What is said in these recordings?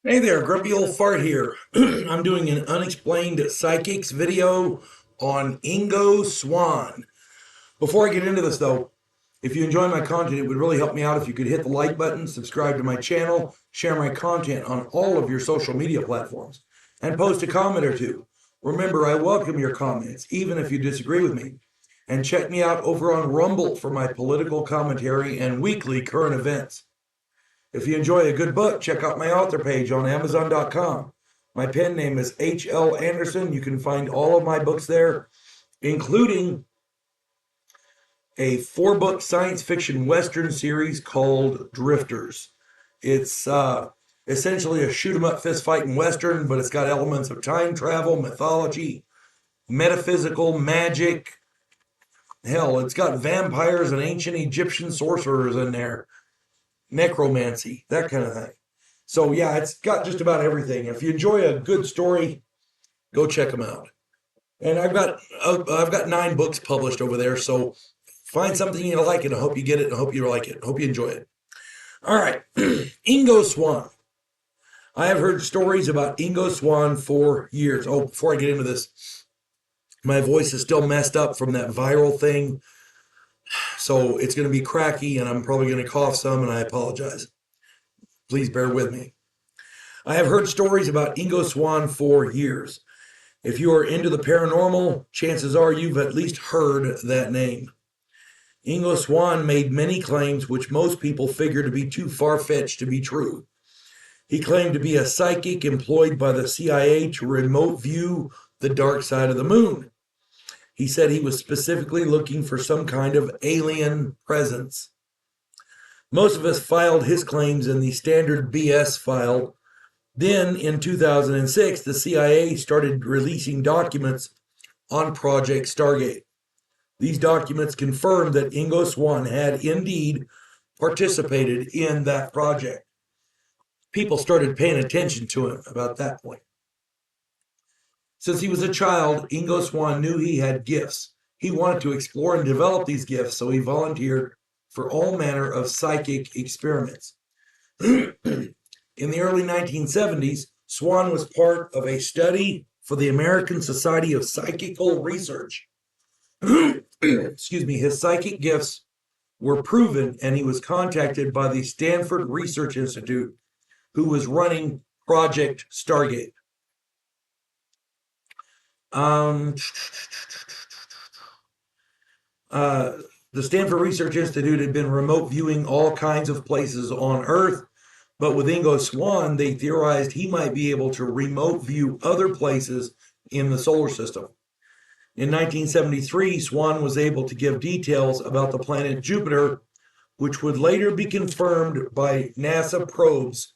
Hey there, Grumpy Old Fart here. I'm doing an unexplained psychics video on Ingo Swann. Before I get into this though, if you enjoy my content, it would really help me out if you could hit the like button, subscribe to my channel, share my content on all of your social media platforms, and post a comment or two. Remember, I welcome your comments, even if you disagree with me. And check me out over on Rumble for my political commentary and weekly current events. If you enjoy a good book, check out my author page on Amazon.com. My pen name is H.L. Anderson. You can find all of my books there, including a 4-book science fiction Western series called Drifters. It's essentially a shoot 'em up fist fighting Western, but it's got elements of time travel, mythology, metaphysical, magic. Hell, it's got vampires and ancient Egyptian sorcerers in there, necromancy, that kind of thing. So yeah, it's got just about everything. If you enjoy a good story, go check them out. And I've got 9 books published over there. So find something you like, and I hope you get it. And I hope you like it. I hope you enjoy it. All right, Ingo Swann. I have heard stories about Ingo Swann for years. Oh, before I get into this, my voice is still messed up from that viral thing, so it's going to be cracky, and I'm probably going to cough some, and I apologize. Please bear with me. I have heard stories about Ingo Swann for years. If you are into the paranormal, chances are you've at least heard that name. Ingo Swann made many claims which most people figure to be too far-fetched to be true. He claimed to be a psychic employed by the CIA to remote view the dark side of the moon. He said he was specifically looking for some kind of alien presence. Most of us filed his claims in the standard BS file. Then, in 2006, the CIA started releasing documents on Project Stargate. These documents confirmed that Ingo Swann had indeed participated in that project. People started paying attention to him about that point. Since he was a child, Ingo Swann knew he had gifts. He wanted to explore and develop these gifts, so he volunteered for all manner of psychic experiments. In the early 1970s, Swann was part of a study for the American Society of Psychical Research. Excuse me, his psychic gifts were proven, and he was contacted by the Stanford Research Institute, who was running Project Stargate. The Stanford Research Institute had been remote viewing all kinds of places on Earth, but with Ingo Swann, they theorized he might be able to remote view other places in the solar system. In 1973, Swann was able to give details about the planet Jupiter, which would later be confirmed by NASA probes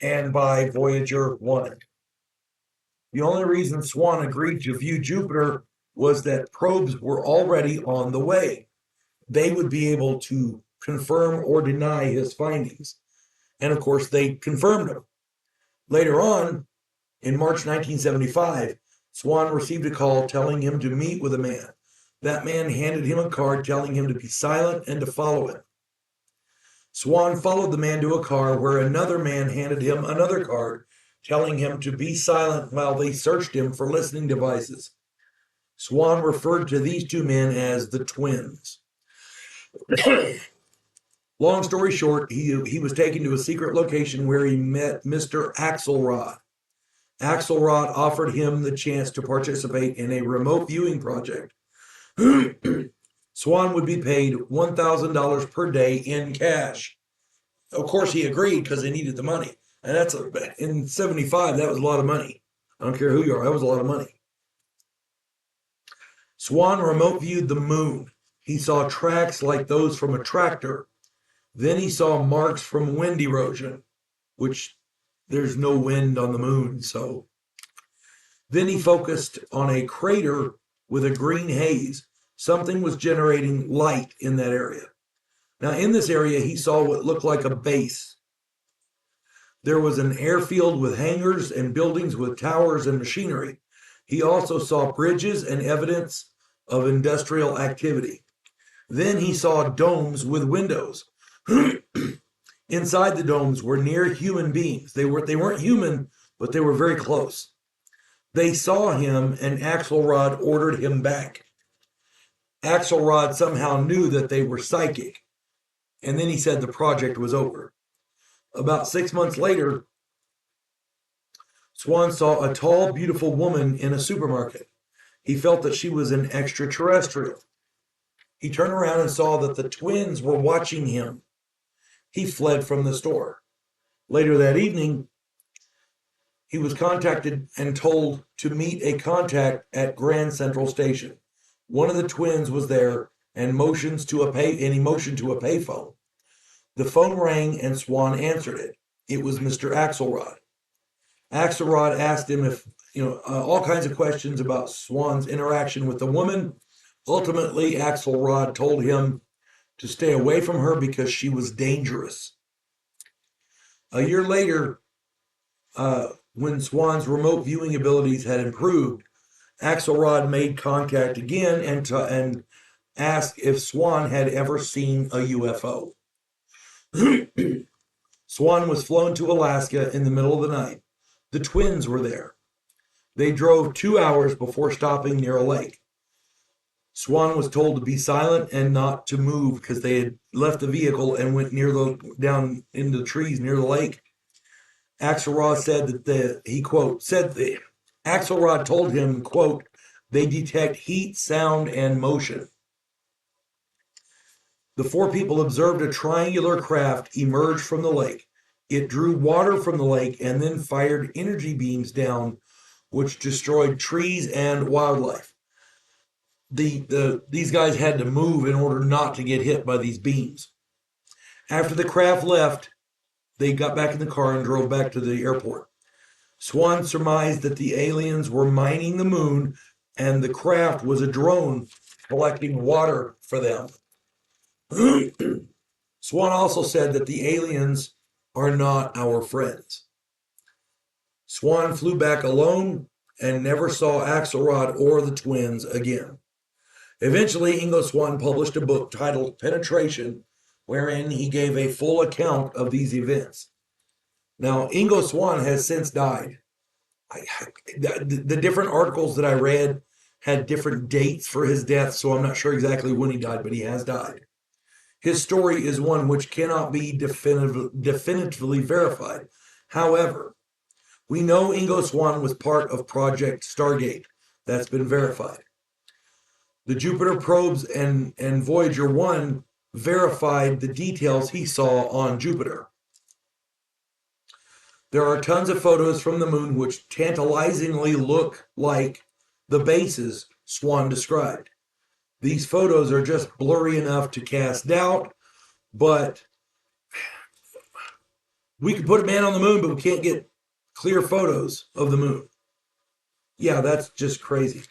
and by Voyager 1. The only reason Swann agreed to view Jupiter was that probes were already on the way. They would be able to confirm or deny his findings. And of course, they confirmed them. Later on, in March 1975, Swann received a call telling him to meet with a man. That man handed him a card telling him to be silent and to follow him. Swann followed the man to a car where another man handed him another card telling him to be silent while they searched him for listening devices. Swann referred to these two men as the twins. Long story short, he was taken to a secret location where he met Mr. Axelrod. Axelrod offered him the chance to participate in a remote viewing project. Swann would be paid $1,000 per day in cash. Of course, he agreed because they needed the money. And in 75, that was a lot of money. I don't care who you are, that was a lot of money. Swann remote viewed the moon. He saw tracks like those from a tractor. Then he saw marks from wind erosion, which there's no wind on the moon, so. Then he focused on a crater with a green haze. Something was generating light in that area. Now, in this area, he saw what looked like a base. There was an airfield with hangars and buildings with towers and machinery. He also saw bridges and evidence of industrial activity. Then he saw domes with windows. inside the domes were near human beings. They weren't human, but they were very close. They saw him, and Axelrod ordered him back. Axelrod somehow knew that they were psychic, and then he said the project was over. About 6 months later, Swann saw a tall, beautiful woman in a supermarket. He felt that she was an extraterrestrial. He turned around and saw that the twins were watching him. He fled from the store. Later that evening, he was contacted and told to meet a contact at Grand Central Station. One of the twins was there and he motioned to a payphone. The phone rang and Swann answered it. It was Mr. Axelrod. Axelrod asked him if, all kinds of questions about Swann's interaction with the woman. Ultimately, Axelrod told him to stay away from her because she was dangerous. A year later, when Swann's remote viewing abilities had improved, Axelrod made contact again and asked if Swann had ever seen a UFO. Swann was flown to Alaska in the middle of the night. The twins were there. They drove 2 hours before stopping near a lake. Swann was told to be silent and not to move because they had left the vehicle and went down into the trees near the lake. Axelrod said that Axelrod told him, quote, they detect heat, sound, and motion. The four people observed a triangular craft emerge from the lake. It drew water from the lake and then fired energy beams down, which destroyed trees and wildlife. These guys had to move in order not to get hit by these beams. After the craft left, they got back in the car and drove back to the airport. Swann surmised that the aliens were mining the moon and the craft was a drone collecting water for them. Swann also said that the aliens are not our friends. Swann flew back alone and never saw Axelrod or the twins again. Eventually, Ingo Swann published a book titled Penetration, wherein he gave a full account of these events. Now, Ingo Swann has since died. The different articles that I read had different dates for his death, so I'm not sure exactly when he died, but he has died. His story is one which cannot be definitively verified. However, we know Ingo Swann was part of Project Stargate. That's been verified. The Jupiter probes and Voyager 1 verified the details he saw on Jupiter. There are tons of photos from the moon which tantalizingly look like the bases Swann described. These photos are just blurry enough to cast doubt, but we can put a man on the moon, but we can't get clear photos of the moon. Yeah, that's just crazy.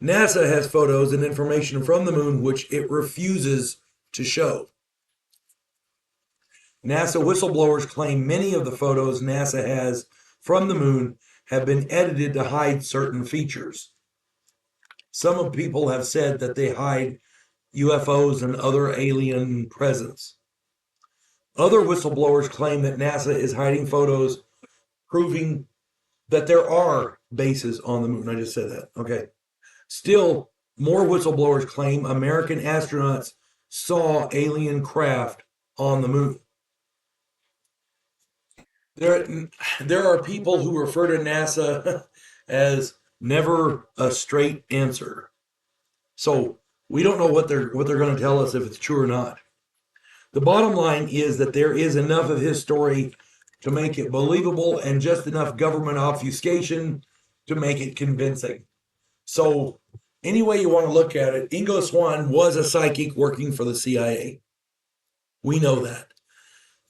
NASA has photos and information from the moon which it refuses to show. NASA whistleblowers claim many of the photos NASA has from the moon have been edited to hide certain features. Some people have said that they hide UFOs and other alien presence. Other whistleblowers claim that NASA is hiding photos proving that there are bases on the moon. I just said that. Okay. Still, more whistleblowers claim American astronauts saw alien craft on the moon. There are people who refer to NASA as never a straight answer. So we don't know what they're going to tell us if it's true or not. The bottom line is that there is enough of his story to make it believable and just enough government obfuscation to make it convincing. So any way you want to look at it, Ingo Swann was a psychic working for the CIA. We know that.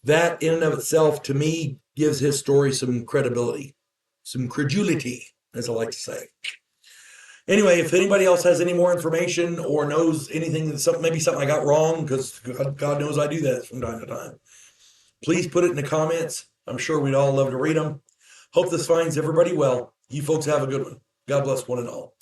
That in and of itself, to me, gives his story some credibility, some credulity, as I like to say. Anyway, if anybody else has any more information or knows anything, maybe something I got wrong, because God knows I do that from time to time, please put it in the comments. I'm sure we'd all love to read them. Hope this finds everybody well. You folks have a good one. God bless one and all.